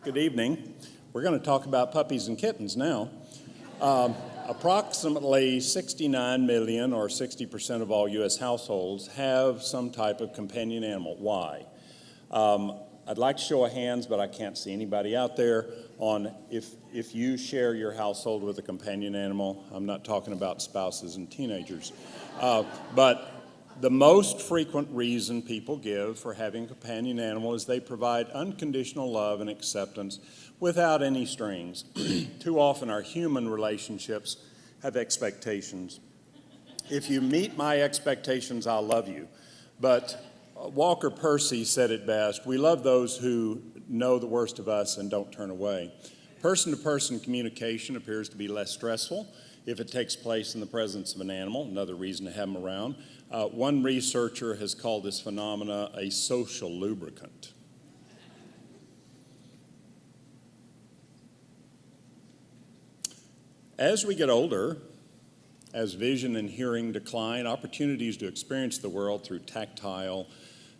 Good evening. We're going to talk about puppies and kittens now. Approximately 69 million, or 60% of all U.S. households, have some type of companion animal. Why? I'd like to show of hands, but I can't see anybody out there on if you share your household with a companion animal. I'm not talking about spouses and teenagers. But the most frequent reason people give for having a companion animal is they provide unconditional love and acceptance without any strings. Too often our human relationships have expectations. If you meet my expectations, I'll love you. But Walker Percy said it best: we love those who know the worst of us and don't turn away. Person-to-person communication appears to be less stressful if it takes place in the presence of an animal, another reason to have them around. One researcher has called this phenomena a social lubricant. As we get older, as vision and hearing decline, opportunities to experience the world through tactile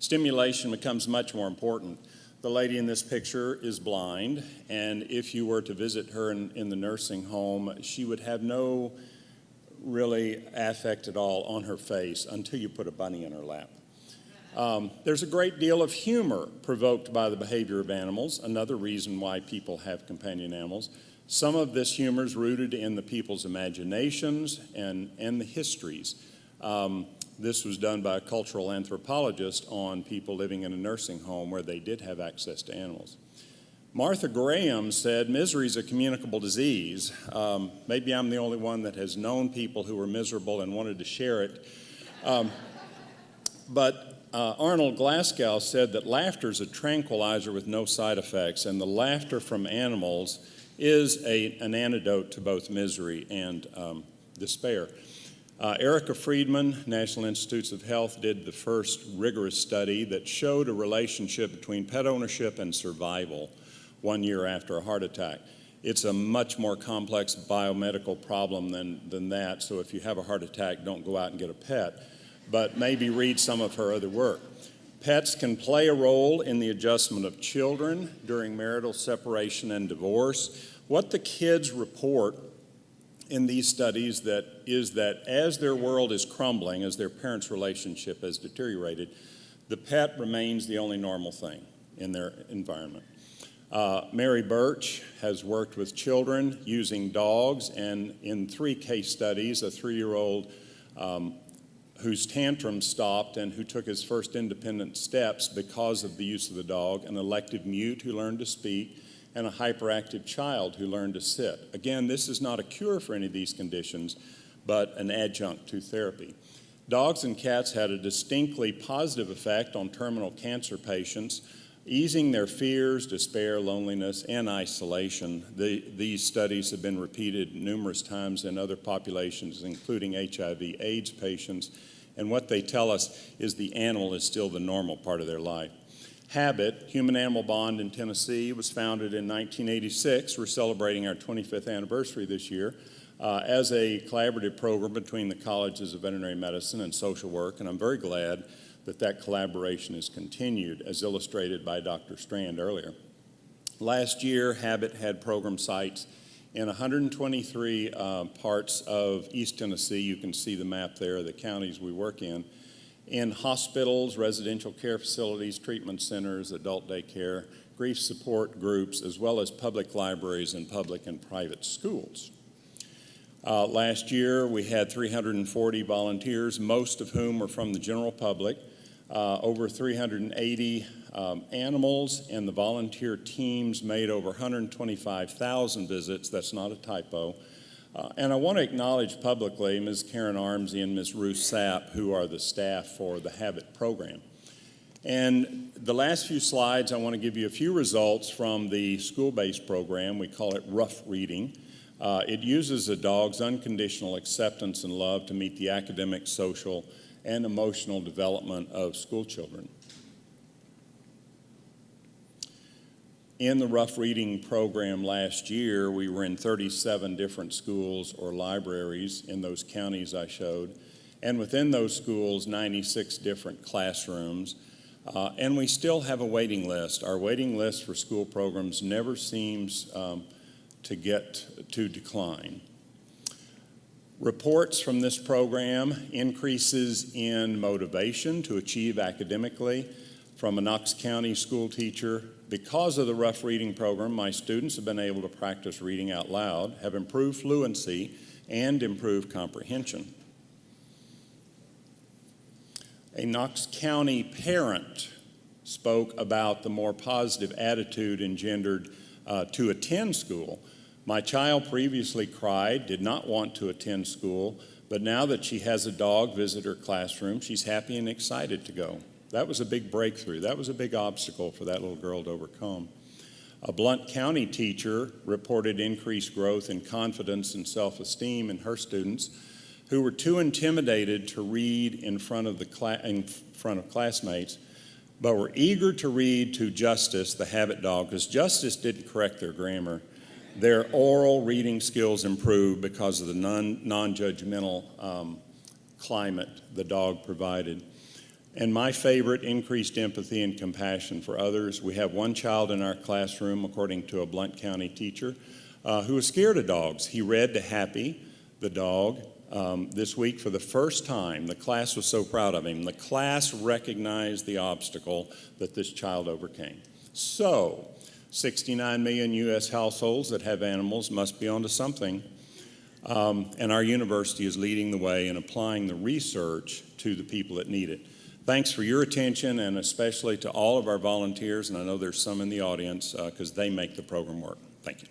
stimulation becomes much more important. The lady in this picture is blind, and if you were to visit her in the nursing home, she would have no really affect at all on her face until you put a bunny in her lap. There's a great deal of humor provoked by the behavior of animals, another reason why people have companion animals. Some of this humor is rooted in the people's imaginations and the histories. This was done by a cultural anthropologist on people living in a nursing home where they did have access to animals. Martha Graham said, "Misery is a communicable disease." Maybe I'm the only one that has known people who were miserable and wanted to share it. But Arnold Glasgow said that laughter is a tranquilizer with no side effects, and the laughter from animals is an antidote to both misery and despair. Erica Friedman, National Institutes of Health, did the first rigorous study that showed a relationship between pet ownership and survival 1 year after a heart attack. It's a much more complex biomedical problem than that, so if you have a heart attack, don't go out and get a pet, but maybe read some of her other work. Pets can play a role in the adjustment of children during marital separation and divorce. What the kids report in these studies is that as their world is crumbling, as their parents' relationship has deteriorated, the pet remains the only normal thing in their environment. Mary Birch has worked with children using dogs, and in 3 case studies, a 3-year-old whose tantrum stopped and who took his first independent steps because of the use of the dog, an elective mute who learned to speak, and a hyperactive child who learned to sit. Again, this is not a cure for any of these conditions, but an adjunct to therapy. Dogs and cats had a distinctly positive effect on terminal cancer patients, easing their fears, despair, loneliness, and isolation. These studies have been repeated numerous times in other populations, including HIV/AIDS patients, and what they tell us is the animal is still the normal part of their life. Habit, Human-Animal Bond in Tennessee, was founded in 1986. We're celebrating our 25th anniversary this year as a collaborative program between the Colleges of Veterinary Medicine and Social Work, and I'm very glad that collaboration is continued, as illustrated by Dr. Strand earlier. Last year, Habit had program sites in 123 parts of East Tennessee. You can see the map there, the counties we work in hospitals, residential care facilities, treatment centers, adult daycare, grief support groups, as well as public libraries and public and private schools. Last year, we had 340 volunteers, most of whom were from the general public, over 380 animals, and the volunteer teams made over 125,000 visits. That's not a typo. And I want to acknowledge publicly Ms. Karen Armsey and Ms. Ruth Sapp, who are the staff for the Habit program. And the last few slides, I want to give you a few results from the school-based program. We call it Rough Reading. It uses a dog's unconditional acceptance and love to meet the academic, social, and emotional development of school children. In the Rough Reading program last year, we were in 37 different schools or libraries in those counties I showed, and within those schools, 96 different classrooms. And we still have a waiting list. Our waiting list for school programs never seems to decline. Reports from this program: increases in motivation to achieve academically from a Knox County school teacher. Because of the rough reading program, my students have been able to practice reading out loud, have improved fluency, and improved comprehension. A Knox County parent spoke about the more positive attitude engendered to attend school. My child previously cried, did not want to attend school, but now that she has a dog visit her classroom, she's happy and excited to go. That was a big breakthrough. That was a big obstacle for that little girl to overcome. A Blount County teacher reported increased growth in confidence and self-esteem in her students who were too intimidated to read in front of classmates, but were eager to read to Justice, the habit dog, because Justice didn't correct their grammar. Their oral reading skills improved because of the non-judgmental climate the dog provided. And my favorite, increased empathy and compassion for others. We have one child in our classroom, according to a Blount County teacher, who was scared of dogs. He read to Happy, the dog, this week for the first time. The class was so proud of him. The class recognized the obstacle that this child overcame. So, 69 million U.S. households that have animals must be onto something. And our university is leading the way in applying the research to the people that need it. Thanks for your attention, and especially to all of our volunteers, and I know there's some in the audience because they make the program work. Thank you.